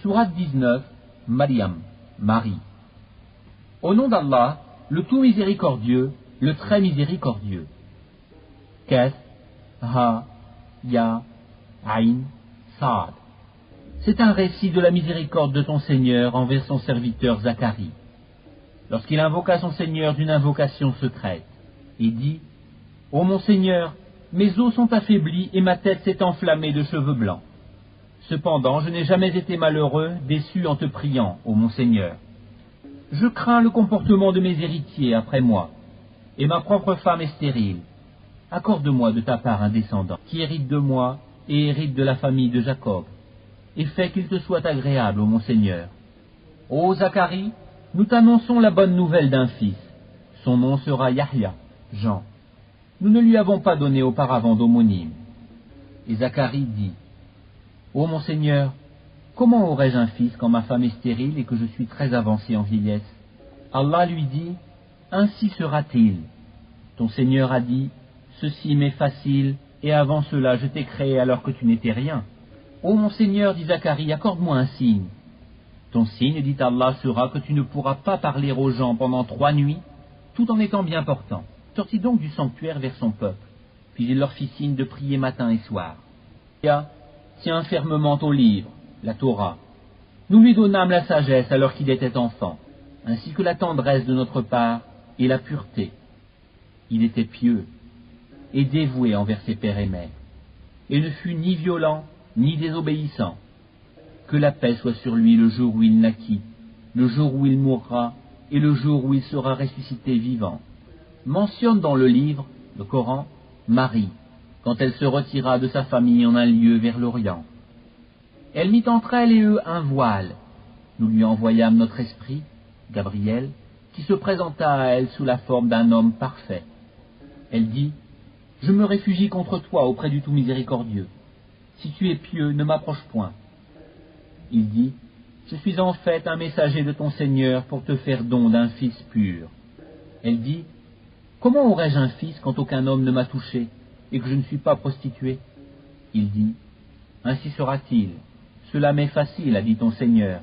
Sourate 19, Maryam, Marie. Au nom d'Allah, le tout miséricordieux, le très miséricordieux. Kaf, Ha, Ya, Aïn, Saad. C'est un récit de la miséricorde de ton Seigneur envers son serviteur Zacharie, lorsqu'il invoqua son Seigneur d'une invocation secrète, et dit « Ô mon Seigneur, mes os sont affaiblis et ma tête s'est enflammée de cheveux blancs. Cependant, je n'ai jamais été malheureux, déçu en te priant, ô mon Seigneur. Je crains le comportement de mes héritiers après moi, et ma propre femme est stérile. Accorde-moi de ta part un descendant, qui hérite de moi et hérite de la famille de Jacob, et fais qu'il te soit agréable, ô mon Seigneur. Ô Zacharie, nous t'annonçons la bonne nouvelle d'un fils. Son nom sera Yahya, Jean. Nous ne lui avons pas donné auparavant d'homonyme. Et Zacharie dit, ô mon Seigneur, comment aurais-je un fils quand ma femme est stérile et que je suis très avancé en vieillesse? Allah lui dit, ainsi sera-t-il. Ton Seigneur a dit, ceci m'est facile, et avant cela je t'ai créé alors que tu n'étais rien. Ô mon Seigneur, dit Zacharie, accorde-moi un signe. Ton signe, dit Allah, sera que tu ne pourras pas parler aux gens pendant 3 nuits, tout en étant bien portant. Sortit donc du sanctuaire vers son peuple, puis il leur fit signe de prier matin et soir. Tient fermement au livre, la Torah. Nous lui donnâmes la sagesse alors qu'il était enfant, ainsi que la tendresse de notre part et la pureté. Il était pieux et dévoué envers ses pères et mères, et ne fut ni violent ni désobéissant. Que la paix soit sur lui le jour où il naquit, le jour où il mourra et le jour où il sera ressuscité vivant. Mentionne dans le livre, le Coran, Marie, quand elle se retira de sa famille en un lieu vers l'Orient. Elle mit entre elle et eux un voile. Nous lui envoyâmes notre esprit, Gabriel, qui se présenta à elle sous la forme d'un homme parfait. Elle dit, « Je me réfugie contre toi auprès du tout miséricordieux. Si tu es pieux, ne m'approche point. » Il dit, « Je suis en fait un messager de ton Seigneur pour te faire don d'un fils pur. » Elle dit, « Comment aurais-je un fils quand aucun homme ne m'a touché et que je ne suis pas prostituée? » Il dit, « Ainsi sera-t-il. Cela m'est facile, a dit ton Seigneur,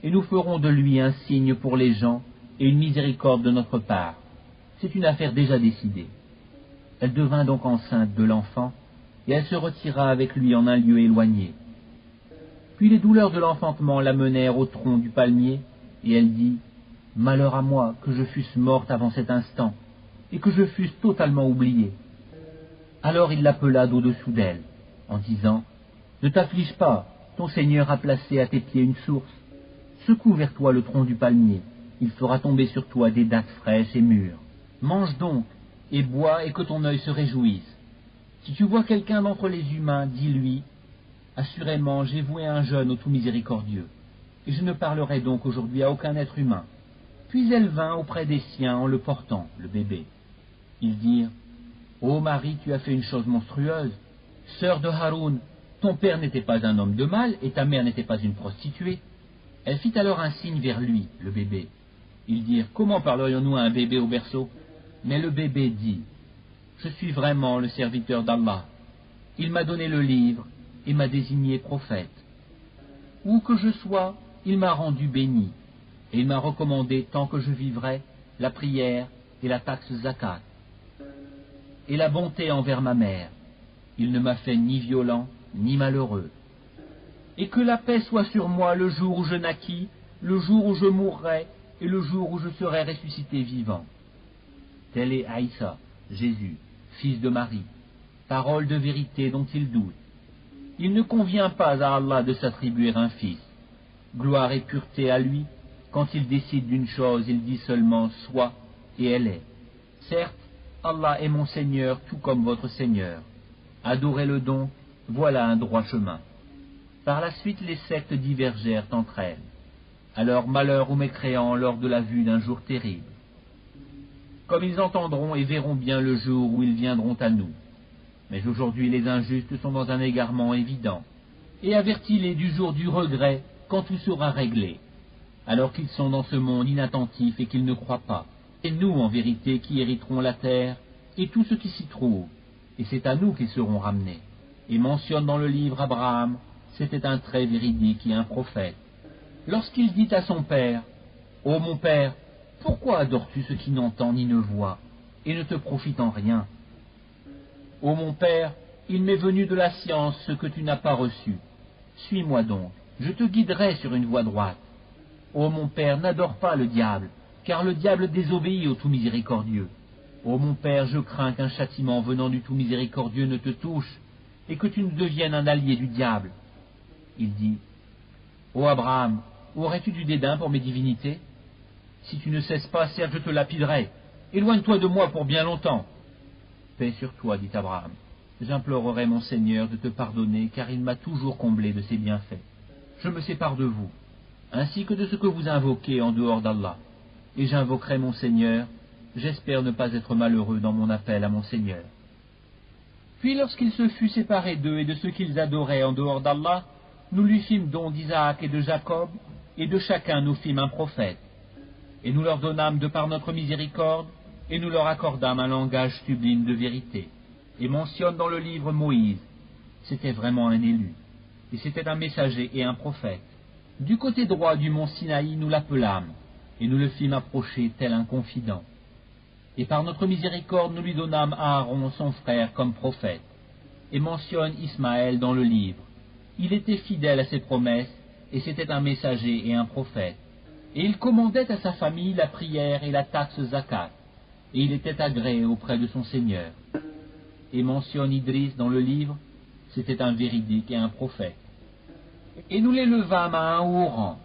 et nous ferons de lui un signe pour les gens et une miséricorde de notre part. C'est une affaire déjà décidée. » Elle devint donc enceinte de l'enfant, et elle se retira avec lui en un lieu éloigné. Puis les douleurs de l'enfantement la menèrent au tronc du palmier, et elle dit, « Malheur à moi que je fusse morte avant cet instant, et que je fusse totalement oubliée. » Alors il l'appela d'au-dessous d'elle, en disant, « Ne t'afflige pas, ton Seigneur a placé à tes pieds une source. Secoue vers toi le tronc du palmier, il fera tomber sur toi des dattes fraîches et mûres. Mange donc, et bois, et que ton œil se réjouisse. Si tu vois quelqu'un d'entre les humains, dis-lui, assurément j'ai voué un jeûne au tout miséricordieux, et je ne parlerai donc aujourd'hui à aucun être humain. » Puis elle vint auprès des siens en le portant, le bébé. Ils dirent, « Ô Marie, tu as fait une chose monstrueuse. Sœur de Haroun, ton père n'était pas un homme de mal, et ta mère n'était pas une prostituée. » Elle fit alors un signe vers lui, le bébé. Ils dirent, « Comment parlerions-nous à un bébé au berceau ?» Mais le bébé dit, « Je suis vraiment le serviteur d'Allah. Il m'a donné le livre et m'a désigné prophète. Où que je sois, il m'a rendu béni, et il m'a recommandé, tant que je vivrai, la prière et la taxe zakat, et la bonté envers ma mère. Il ne m'a fait ni violent, ni malheureux. Et que la paix soit sur moi le jour où je naquis, le jour où je mourrai, et le jour où je serai ressuscité vivant. » Tel est Aïssa, Jésus, fils de Marie, parole de vérité dont il doute. Il ne convient pas à Allah de s'attribuer un fils. Gloire et pureté à lui. Quand il décide d'une chose, il dit seulement « soit » et elle est. Certes, Allah est mon Seigneur tout comme votre Seigneur. Adorez-le donc, voilà un droit chemin. Par la suite, les sectes divergèrent entre elles. Alors malheur aux mécréants lors de la vue d'un jour terrible. Comme ils entendront et verront bien le jour où ils viendront à nous. Mais aujourd'hui les injustes sont dans un égarement évident. Et avertis-les du jour du regret, quand tout sera réglé. Alors qu'ils sont dans ce monde inattentif et qu'ils ne croient pas. C'est nous en vérité qui hériterons la terre et tout ce qui s'y trouve. Et c'est à nous qu'ils seront ramenés. Et mentionne dans le livre Abraham, c'était un très véridique et un prophète. lorsqu'il dit à son père, « Ô mon père, pourquoi adores-tu ce qui n'entend ni ne voit, et ne te profite en rien? Ô mon père, il m'est venu de la science ce que tu n'as pas reçu. Suis-moi donc, je te guiderai sur une voie droite. Ô mon père, n'adore pas le diable, car le diable désobéit au tout miséricordieux. Ô mon père, je crains qu'un châtiment venant du tout miséricordieux ne te touche, et que tu ne deviennes un allié du diable. » Il dit, « Ô Abraham, aurais-tu du dédain pour mes divinités? Si tu ne cesses pas, certes je te lapiderai. Éloigne-toi de moi pour bien longtemps. » Paix sur toi, dit Abraham. J'implorerai mon Seigneur de te pardonner, car il m'a toujours comblé de ses bienfaits. Je me sépare de vous, ainsi que de ce que vous invoquez en dehors d'Allah, et j'invoquerai mon Seigneur. J'espère ne pas être malheureux dans mon appel à mon Seigneur. Puis lorsqu'il se fut séparé d'eux et de ceux qu'ils adoraient en dehors d'Allah, nous lui fîmes don d'Isaac et de Jacob, et de chacun nous fîmes un prophète. Et nous leur donnâmes de par notre miséricorde, et nous leur accordâmes un langage sublime de vérité. Et mentionne dans le livre Moïse, c'était vraiment un élu, et c'était un messager et un prophète. Du côté droit du mont Sinaï, nous l'appelâmes, et nous le fîmes approcher tel un confident. Et par notre miséricorde, nous lui donnâmes Aaron, son frère, comme prophète. Et mentionne Ismaël dans le livre. Il était fidèle à ses promesses, et c'était un messager et un prophète. Et il commandait à sa famille la prière et la taxe zakat, et il était agréé auprès de son Seigneur. Et mentionne Idriss dans le livre, c'était un véridique et un prophète. Et nous les levâmes à un haut rang.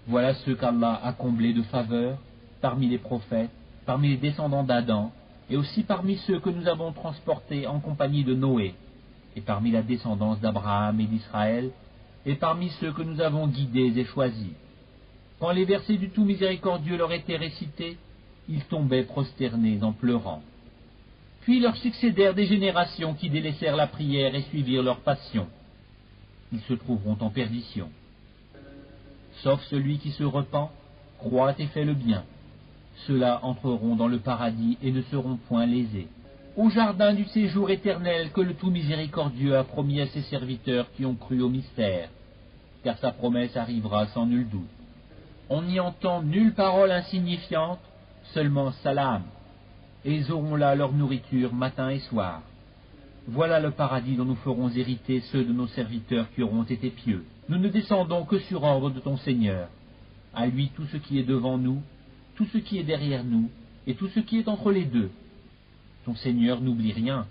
Voilà ceux qu'Allah a comblés de faveur, parmi les prophètes, parmi les descendants d'Adam, et aussi parmi ceux que nous avons transportés en compagnie de Noé, et parmi la descendance d'Abraham et d'Israël, et parmi ceux que nous avons guidés et choisis. Quand les versets du tout miséricordieux leur étaient récités, ils tombaient prosternés en pleurant. Puis leur succédèrent des générations qui délaissèrent la prière et suivirent leur passion. Ils se trouveront en perdition. Sauf celui qui se repent, croit et fait le bien. Ceux-là entreront dans le paradis et ne seront point lésés. Au jardin du séjour éternel que le tout miséricordieux a promis à ses serviteurs qui ont cru au mystère, car sa promesse arrivera sans nul doute. On n'y entend nulle parole insignifiante, seulement salam, et ils auront là leur nourriture matin et soir. Voilà le paradis dont nous ferons hériter ceux de nos serviteurs qui auront été pieux. Nous ne descendons que sur ordre de ton Seigneur. À lui tout ce qui est devant nous, tout ce qui est derrière nous, et tout ce qui est entre les deux. Ton Seigneur n'oublie rien.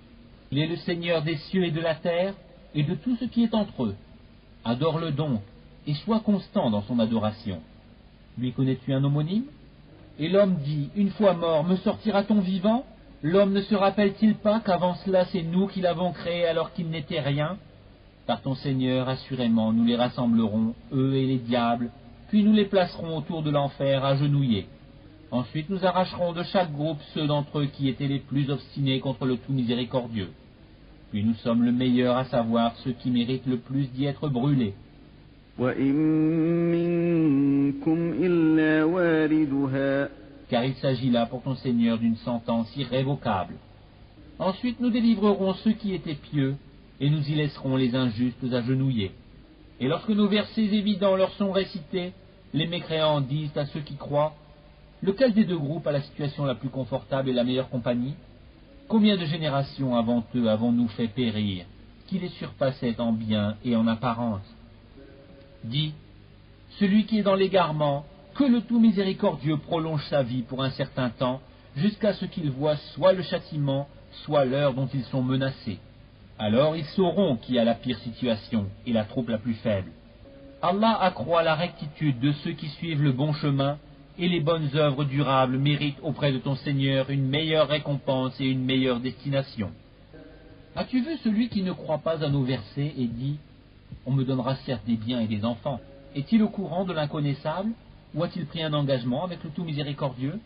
Il est le Seigneur des cieux et de la terre, et de tout ce qui est entre eux. Adore-le donc, et sois constant dans son adoration. Lui connais-tu un homonyme? Et l'homme dit, une fois mort, me sortira-t-on vivant? L'homme ne se rappelle-t-il pas qu'avant cela c'est nous qui l'avons créé alors qu'il n'était rien? Par ton Seigneur, assurément, nous les rassemblerons, eux et les diables, puis nous les placerons autour de l'enfer agenouillés. Ensuite nous arracherons de chaque groupe ceux d'entre eux qui étaient les plus obstinés contre le tout miséricordieux. Puis nous sommes le meilleur, à savoir ceux qui méritent le plus d'y être brûlés. Car il s'agit là pour ton Seigneur d'une sentence irrévocable. Ensuite nous délivrerons ceux qui étaient pieux, et nous y laisserons les injustes agenouillés. Et lorsque nos versets évidents leur sont récités, les mécréants disent à ceux qui croient, lequel des deux groupes a la situation la plus confortable et la meilleure compagnie? Combien de générations avant eux avons-nous fait périr, qui les surpassaient en bien et en apparence? Dis, celui qui est dans l'égarement, que le tout miséricordieux prolonge sa vie pour un certain temps, jusqu'à ce qu'il voie soit le châtiment, soit l'heure dont ils sont menacés. Alors ils sauront qui a la pire situation et la troupe la plus faible. Allah accroît la rectitude de ceux qui suivent le bon chemin, et les bonnes œuvres durables méritent auprès de ton Seigneur une meilleure récompense et une meilleure destination. As-tu vu celui qui ne croit pas à nos versets et dit « On me donnera certes des biens et des enfants ». Est-il au courant de l'inconnaissable, ou a-t-il pris un engagement avec le tout miséricordieux?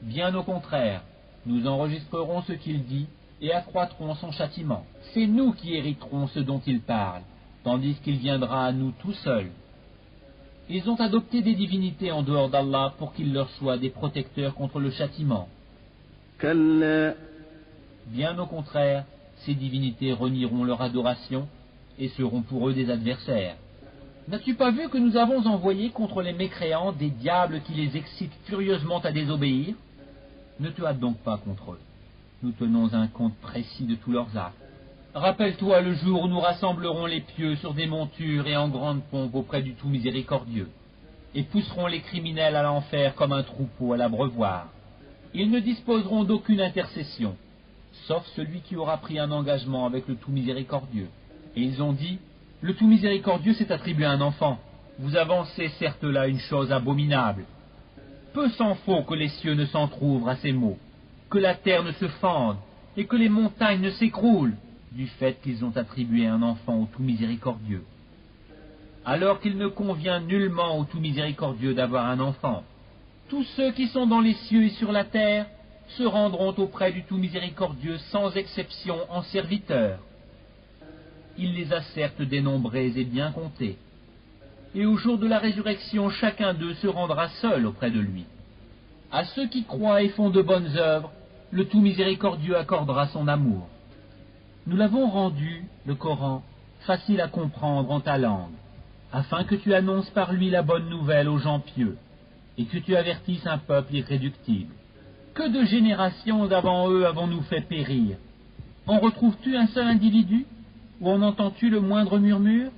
Bien au contraire, nous enregistrerons ce qu'il dit et accroîtrons son châtiment. C'est nous qui hériterons ce dont il parle, tandis qu'il viendra à nous tout seul. Ils ont adopté des divinités en dehors d'Allah pour qu'ils leur soient des protecteurs contre le châtiment. Bien au contraire, ces divinités renieront leur adoration et seront pour eux des adversaires. N'as-tu pas vu que nous avons envoyé contre les mécréants des diables qui les excitent furieusement à désobéir? Ne te hâte donc pas contre eux. Nous tenons un compte précis de tous leurs actes. Rappelle-toi le jour où nous rassemblerons les pieux sur des montures et en grande pompe auprès du tout miséricordieux, et pousserons les criminels à l'enfer comme un troupeau à l'abreuvoir. Ils ne disposeront d'aucune intercession, sauf celui qui aura pris un engagement avec le tout miséricordieux. Et ils ont dit, le tout miséricordieux s'est attribué un enfant. Vous avancez certes là une chose abominable. Peu s'en faut que les cieux ne s'entr'ouvrent à ces mots, que la terre ne se fende, et que les montagnes ne s'écroulent, du fait qu'ils ont attribué un enfant au tout miséricordieux. Alors qu'il ne convient nullement au tout miséricordieux d'avoir un enfant. Tous ceux qui sont dans les cieux et sur la terre se rendront auprès du tout miséricordieux sans exception en serviteurs. Il les a certes dénombrés et bien comptés. Et au jour de la résurrection, chacun d'eux se rendra seul auprès de lui. À ceux qui croient et font de bonnes œuvres, le tout miséricordieux accordera son amour. Nous l'avons rendu, le Coran, facile à comprendre en ta langue, afin que tu annonces par lui la bonne nouvelle aux gens pieux, et que tu avertisses un peuple irréductible. Que de générations d'avant eux avons-nous fait périr? En retrouves-tu un seul individu? Ou en entends-tu le moindre murmure?